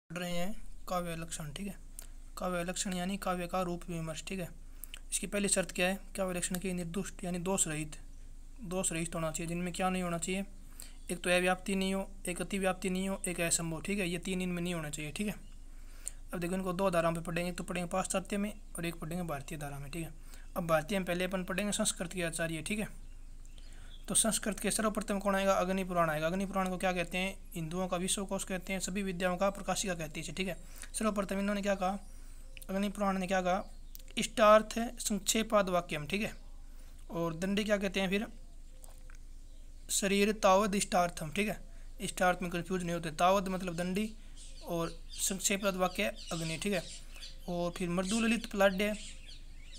पढ़ रहे हैं काव्य लक्षण। ठीक है, काव्य लक्षण यानी काव्य का रूप विमर्श। ठीक है, इसकी पहली शर्त क्या है? काव्य लक्षण की निर्दुष्ट यानी दोष रहित होना चाहिए, जिनमें क्या नहीं होना चाहिए? एक तो अव्याप्ति नहीं हो, एक अतिव्याप्ति नहीं हो, एक असंभव। ठीक है, ये तीन इनमें नहीं होना चाहिए। ठीक है, अब देखो इनको दो धाराओं पे पढ़ेंगे, एक तो पढ़ेंगे पाश्चात्य में और एक पढ़ेंगे भारतीय धारा में। ठीक है, अब भारतीय में पहले अपन पढ़ेंगे संस्कृत के आचार्य। ठीक है, तो संस्कृत के सर्वप्रथम कौन आएगा? अग्नि पुराण आएगा। अग्नि पुराण को क्या कहते हैं? हिंदुओं का विश्वकोश कहते हैं, सभी विद्याओं का प्रकाशिका कहते हैं। ठीक है, सर्वप्रथम इन्होंने क्या कहा? अग्नि पुराण ने क्या कहा? इष्टार्थ संक्षेपाद वाक्यम। ठीक है, और दंडी क्या कहते हैं फिर? शरीर तावद इष्टार्थम। ठीक है, इष्टार्थ में कंफ्यूज नहीं होते, तावद मतलब दंडी और संक्षेपाद वाक्य अग्नि। ठीक है, और फिर मृदुललित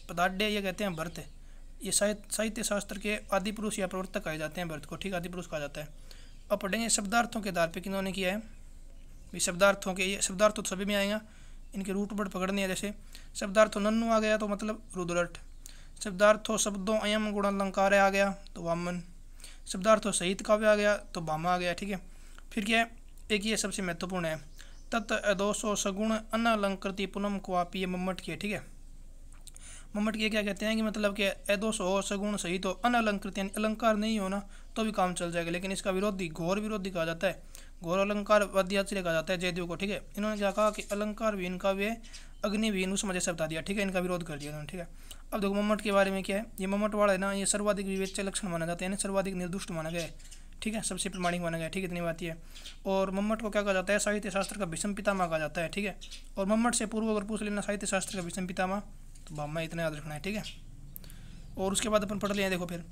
पदाढ़ ये कहते हैं भरत। ये साहित्य शास्त्र के आदि पुरुष या प्रवर्तक कहे जाते हैं भरत को। ठीक, आदि पुरुष कहा जाता है। अब पढ़ेंगे शब्दार्थों के आधार पर किन्होंने किया है। शब्दार्थों के ये शब्दार्थ तो सभी में आएगा, इनके रूट वर्ड पकड़ने हैं। जैसे शब्दार्थों नन्नु आ गया तो मतलब रुद्रट। शब्दार्थों शब्दों अयम गुण अलंकार आ गया तो वामन। शब्दार्थों सहित काव्य आ गया तो भामा आ गया। ठीक है, फिर क्या है? एक ये सबसे महत्वपूर्ण है, तत् अदोषो सगुण अनलंकृति पुनम क्वापी, ये मम्मट की है। ठीक है, मम्मट के क्या कहते हैं कि मतलब कि अदोष हो, सगुण सहित हो, अनलंकृत यानी अलंकार नहीं होना तो भी काम चल जाएगा, लेकिन इसका विरोधी घोर विरोधी कहा जाता है, घोर अलंकार वाद्याचर्य कहा जाता है जयदेव को। ठीक है, इन्होंने क्या कहा कि अलंकार विहीन काव्य अग्नि विहीन, उसमें जैसे बता दिया। ठीक है, इनका विरोध कर दिया इन्होंने। ठीक है, अब देखो मम्मट के बारे में क्या है। ये मम्मट वाला है ना, ये सर्वाधिक विवेच्य लक्षण माना जाता है, यानी सर्वाधिक निर्दुष्ट माना गया है। ठीक है, सबसे प्रमाणिक माना गया। ठीक है, इतनी बात है। और मम्मट को क्या कहा जाता है? साहित्य शास्त्र का भीष्म पितामह कहा जाता है। ठीक है, और मम्मट से पूर्व अगर पूछ लेना साहित्य शास्त्र का भीष्म पितामह तो भामा, इतना याद रखना है। ठीक है, और उसके बाद अपन पढ़ लिया। देखो फिर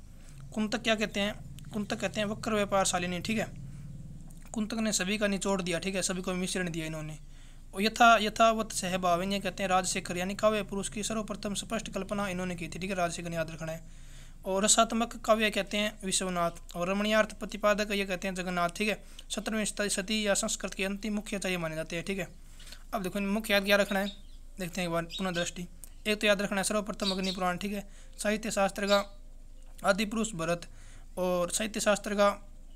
कुंतक क्या कहते हैं? कुंतक कहते हैं वक्र व्यापार शालिनी। ठीक है, कुंतक ने सभी का निचोड़ दिया। ठीक है, सभी को मिश्रण दिया इन्होंने। और यथावत सहभावन्य कहते हैं राजशेखर, यानी काव्य पुरुष की सर्वप्रथम स्पष्ट कल्पना इन्होंने की थी। ठीक है, राजशेखर याद रखना है। और रसात्मक काव्य कहते हैं विश्वनाथ, और रमणीयार्थ प्रतिपादक ये कहते हैं जगन्नाथ। ठीक है, 17वीं सदी या संस्कृत के अंतिम मुख्य आचार्य माने जाते हैं। ठीक है, अब देखो मुख्य याद क्या रखना है, देखते हैं एक बार पुनः दृष्टि। एक तो याद रखना है सर्वप्रथम अग्नि पुराण। ठीक है, साहित्य शास्त्र का आदि पुरुष भरत, और साहित्य शास्त्र का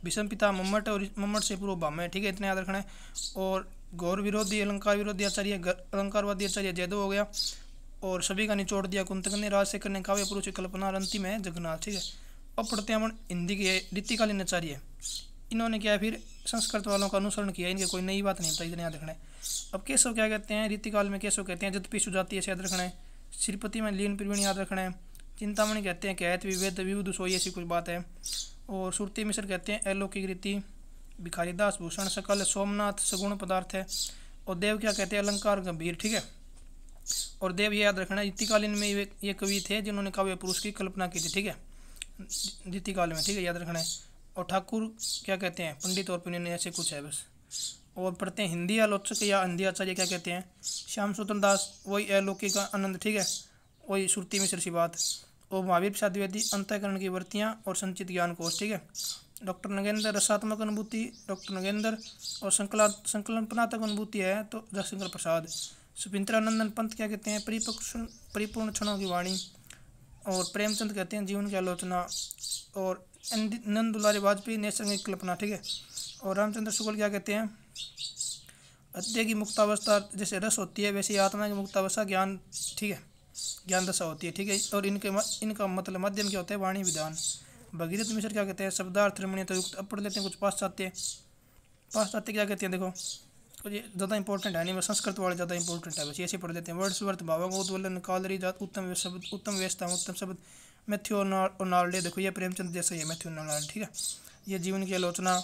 भीष्म पिता मम्मट, और मम्मट से पूर्व भामा है। ठीक है, इतना याद रखना है। और गौर विरोधी अलंकार विरोधी आचार्य अलंकारवादी आचार्य जयदेव हो गया, और सभी का निचोड़ दिया कुंतक ने। राजशेखर ने काव्य पुरुष की कल्पना, और अंतिम है जगन्नाथ। ठीक है, अब पढ़ते हैं हिंदी के रीतिकालीन आचार्य। इन्होंने क्या है फिर संस्कृत वालों का अनुसरण किया, इनके कोई नई बात नहीं बताई, इतना याद रखना है। अब केशव क्या कहते हैं? रीतिकाल में केशव कहते हैं जदपि सुजाति, ऐसे याद रखना है। श्रीपति में लीन प्रवीण याद रखना है। चिंतामणि कहते हैं कहत विवेद विविध सोई, ऐसी कुछ बात है। और सुरती मिश्र कहते हैं अलौकिक रीति। भिखारीदास भूषण सकल सोमनाथ सगुण पदार्थ है। और देव क्या कहते हैं? अलंकार गंभीर। ठीक है, और देव ये याद रखना रीतिकालीन में ये कवि थे जिन्होंने काव्य पुरुष की कल्पना की थी। ठीक है, रीतिकाल में। ठीक है, याद रखना है। और ठाकुर क्या कहते हैं? पंडित और पुण्य, ऐसे कुछ है बस। और पढ़ते हैं हिंदी आलोचक या हिंदी आचार्य क्या कहते हैं? श्याम सुंदर दास, वही अलौकिक आनंद। ठीक है, वही सुरती मिश्र सी बात। और महावीर प्रसाद द्विवेदी अंतःकरण की वृत्तियाँ और संचित ज्ञान कोश। ठीक है, डॉक्टर नगेंद्र रसात्मक अनुभूति, डॉक्टर नगेंद्र। और संकल्पनात्मक अनुभूति है तो रसशंकर प्रसाद। सुपिंद्रानंदन पंत क्या कहते हैं? परिपूर्ण क्षणों की वाणी। और प्रेमचंद कहते हैं जीवन की आलोचना। और नंद दुलारी वाजपेयी नैसर्गिक कल्पना। ठीक है, और रामचंद्र शुक्ल क्या कहते हैं? अद्य की मुक्तावस्था जैसे रस होती है वैसे आत्मा की मुक्तावस्था ज्ञान। ठीक है, ज्ञान दशा होती है। ठीक है, और इनका मतलब माध्यम क्या होता है? वाणी विधान। भगीरथ मिश्र क्या कहते हैं? शब्दार्थ रमणीयता युक्त। अब पढ़ लेते हैं कुछ पाश्चात्य क्या कहते हैं। देखो ये ज़्यादा इंपॉर्टेंट है नहीं, बस संस्कृत वाले ज़्यादा इंपॉर्टेंट है, बस ऐसे पढ़ लेते हैं। वर्ड्सवर्थ, भावागोत्वलन, कालरी जात, उत्तम व्यवस्था, उत्तम शब्द, मैथ्यू और नार्डे। देखो ये प्रेमचंद जैसा ही है, मैथ्यू नार्डे। ठीक है, ये जीवन की आलोचना।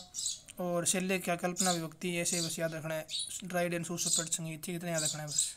और शैल्य क्या कल्पना विभक्ति, ऐसे बस याद रखना है। ड्राइड एंड सुसपट संगीत। ठीक है, इतना याद रखना है बस।